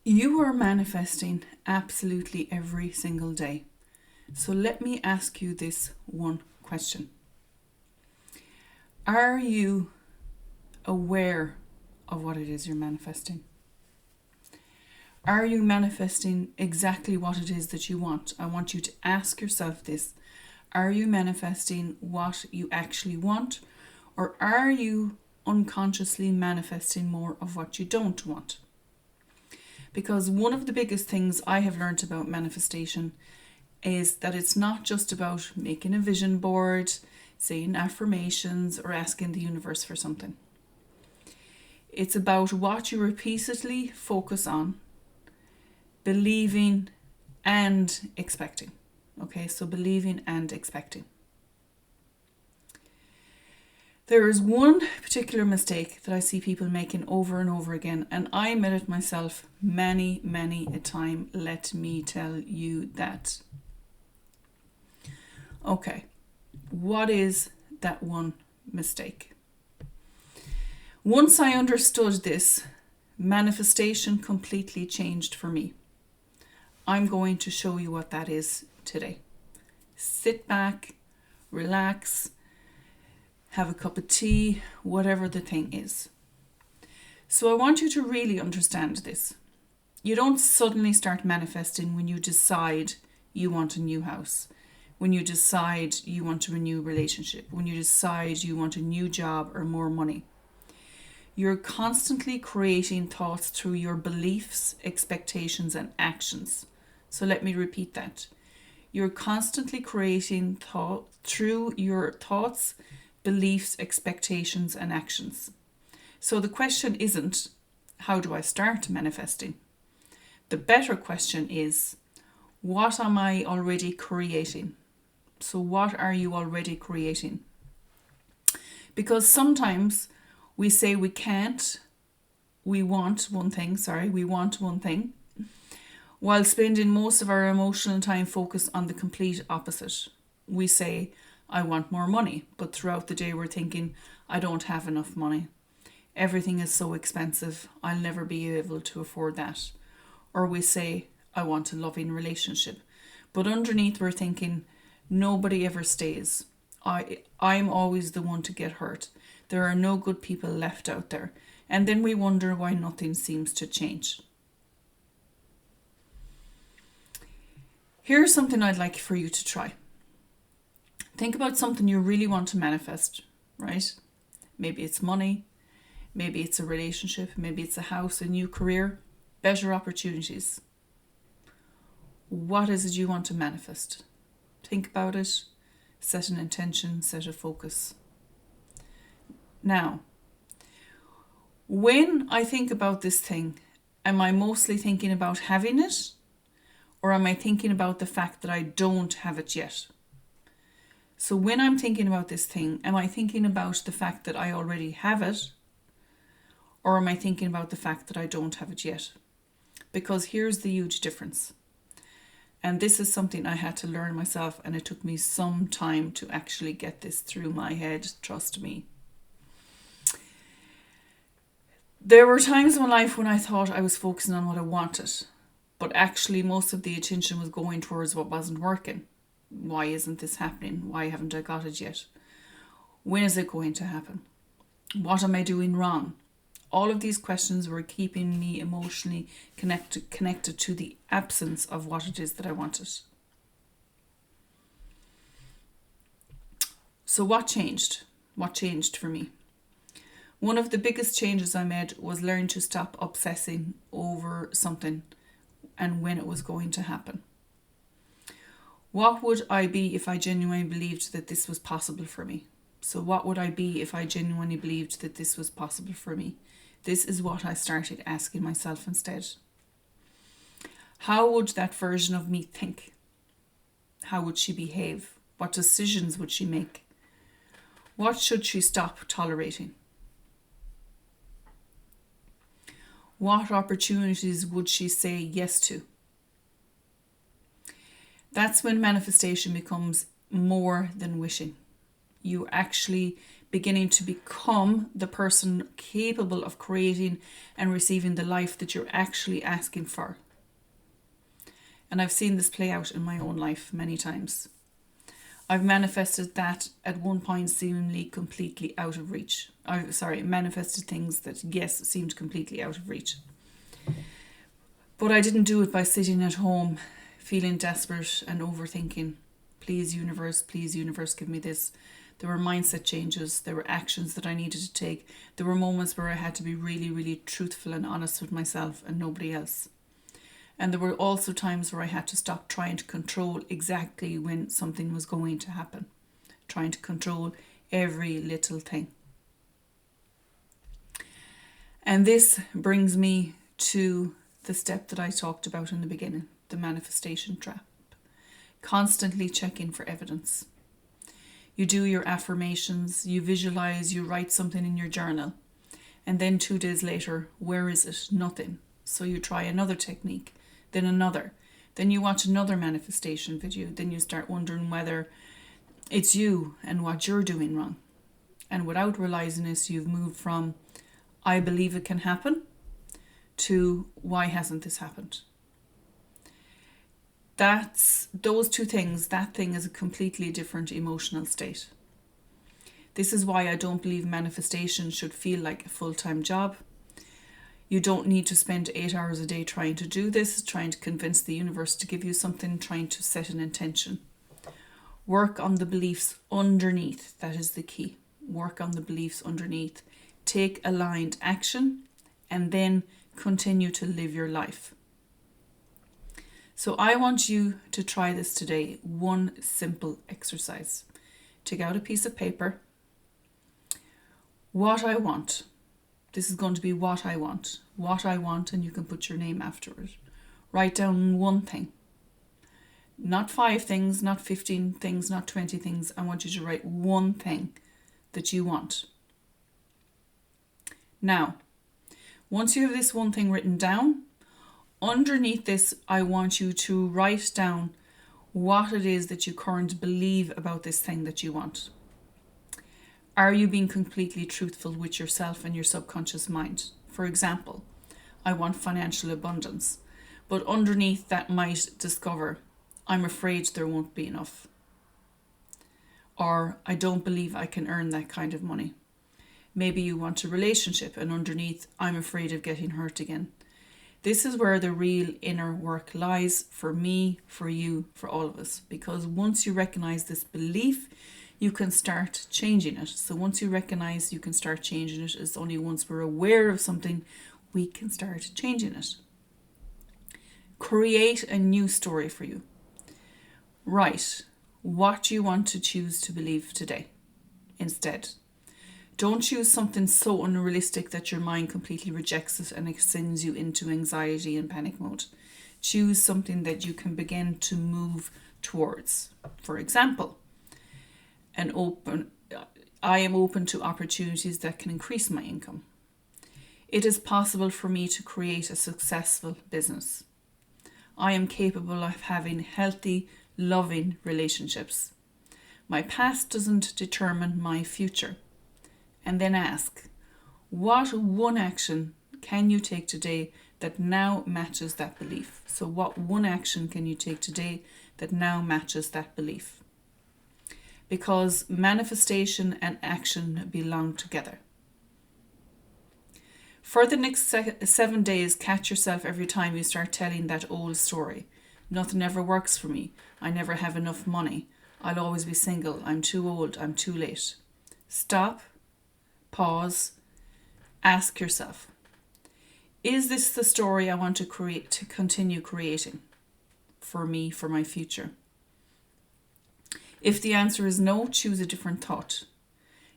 You are manifesting absolutely every single day. So let me ask you this one question. Are you aware of what it is you're manifesting? Are you manifesting exactly what it is that you want? I want you to ask yourself this. Are you manifesting what you actually want? Or are you unconsciously manifesting more of what you don't want? Because one of the biggest things I have learned about manifestation is that it's not just about making a vision board, saying affirmations, or asking the universe for something. It's about what you repeatedly focus on, believing and expecting. Okay, so believing and expecting. There is one particular mistake that I see people making over and over again, and I made it myself many a time. Let me tell you that. Okay, what is that one mistake? Once I understood this, manifestation completely changed for me. I'm going to show you what that is today. Sit back, relax, have a cup of tea, whatever the thing is. So I want you to really understand this. You don't suddenly start manifesting when you decide you want a new house, when you decide you want a new relationship, when you decide you want a new job or more money. You're constantly creating thoughts through your beliefs, expectations, and actions. So let me repeat that. You're constantly creating thought through your thoughts, beliefs, expectations, and actions. So the question isn't, how do I start manifesting? The better question is, what am I already creating? So what are you already creating? Because sometimes we say we can't, we want one thing, while spending most of our emotional time focused on the complete opposite. We say, I want more money, but throughout the day we're thinking, I don't have enough money. Everything is so expensive, I'll never be able to afford that. Or we say, I want a loving relationship, but underneath we're thinking, nobody ever stays. I'm always the one to get hurt. There are no good people left out there. And then we wonder why nothing seems to change. Here's something I'd like for you to try. Think about something you really want to manifest, right? Maybe it's money, maybe it's a relationship, maybe it's a house, a new career, better opportunities. What is it you want to manifest? Think about it, set an intention, set a focus. Now, when I think about this thing, am I mostly thinking about having it? Or am I thinking about the fact that I don't have it yet? So when I'm thinking about this thing, am I thinking about the fact that I already have it? Or am I thinking about the fact that I don't have it yet? Because here's the huge difference. And this is something I had to learn myself, and it took me some time to actually get this through my head, trust me. There were times in my life when I thought I was focusing on what I wanted, but actually most of the attention was going towards what wasn't working. Why isn't this happening? Why haven't I got it yet? When is it going to happen? What am I doing wrong? All of these questions were keeping me emotionally connected to the absence of what it is that I wanted. So what changed? What changed for me? One of the biggest changes I made was learn to stop obsessing over something and when it was going to happen. What would I be if I genuinely believed that this was possible for me? So what would I be if I genuinely believed that this was possible for me? This is what I started asking myself instead. How would that version of me think? How would she behave? What decisions would she make? What should she stop tolerating? What opportunities would she say yes to? That's when manifestation becomes more than wishing. You actually beginning to become the person capable of creating and receiving the life that you're actually asking for. And I've seen this play out in my own life many times. I've manifested that at one point seemingly completely out of reach. Manifested things that, yes, seemed completely out of reach. But I didn't do it by sitting at home, feeling desperate and overthinking. Please, universe, give me this. There were mindset changes. There were actions that I needed to take. There were moments where I had to be really, really truthful and honest with myself and nobody else. And there were also times where I had to stop trying to control exactly when something was going to happen. Trying to control every little thing. And this brings me to the step that I talked about in the beginning, the manifestation trap. Constantly checking for evidence. You do your affirmations, you visualize, you write something in your journal. And then 2 days later, where is it? Nothing. So you try another technique. Then another. Then you watch another manifestation video. Then you start wondering whether it's you and what you're doing wrong. And without realizing this, you've moved from I believe it can happen to why hasn't this happened? Those two things, that thing is a completely different emotional state. This is why I don't believe manifestation should feel like a full-time job. You don't need to spend 8 hours a day trying to do this, trying to convince the universe to give you something, trying to set an intention. Work on the beliefs underneath. That is the key. Work on the beliefs underneath. Take aligned action and then continue to live your life. So I want you to try this today. One simple exercise. Take out a piece of paper. What I want. This is going to be what I want. What I want, and you can put your name after it. Write down one thing. Not 5 things, not 15 things, not 20 things. I want you to write one thing that you want. Now, once you have this one thing written down, underneath this, I want you to write down what it is that you currently believe about this thing that you want. Are you being completely truthful with yourself and your subconscious mind? For example, I want financial abundance, but underneath that might discover, I'm afraid there won't be enough. Or I don't believe I can earn that kind of money. Maybe you want a relationship and underneath, I'm afraid of getting hurt again. This is where the real inner work lies for me, for you, for all of us. Because once you recognize this belief, you can start changing it. So once you recognize you can start changing it, it's only once we're aware of something, we can start changing it. Create a new story for you. Write what you want to choose to believe today instead. Don't choose something so unrealistic that your mind completely rejects it and it sends you into anxiety and panic mode. Choose something that you can begin to move towards. For example, I am open to opportunities that can increase my income. It is possible for me to create a successful business. I am capable of having healthy, loving relationships. My past doesn't determine my future. And then ask, what one action can you take today that now matches that belief? So what one action can you take today that now matches that belief? Because manifestation and action belong together. For the next 7 days, catch yourself every time you start telling that old story. Nothing ever works for me. I never have enough money. I'll always be single. I'm too old. I'm too late. Stop. Pause. Ask yourself, is this the story I want to create, to continue creating for me, for my future? If the answer is no, choose a different thought.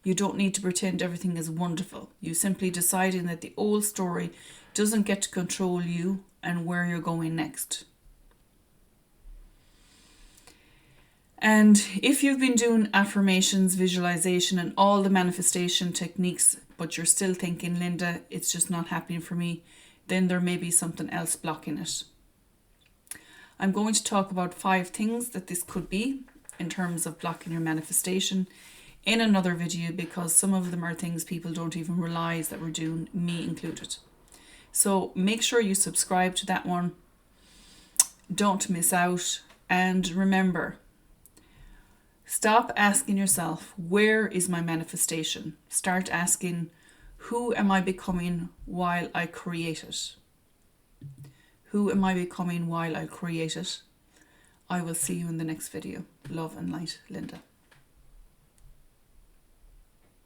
You don't need to pretend everything is wonderful. You simply deciding that the old story doesn't get to control you and where you're going next. And if you've been doing affirmations, visualization, and all the manifestation techniques, but you're still thinking, Linda, it's just not happening for me, then there may be something else blocking it. I'm going to talk about 5 things that this could be in terms of blocking your manifestation. in another video, because some of them are things people don't even realize that we're doing, me included. So make sure you subscribe to that one. Don't miss out. And remember, stop asking yourself, where is my manifestation? Start asking, who am I becoming while I create it? Who am I becoming while I create it? I will see you in the next video. Love and light, Linda.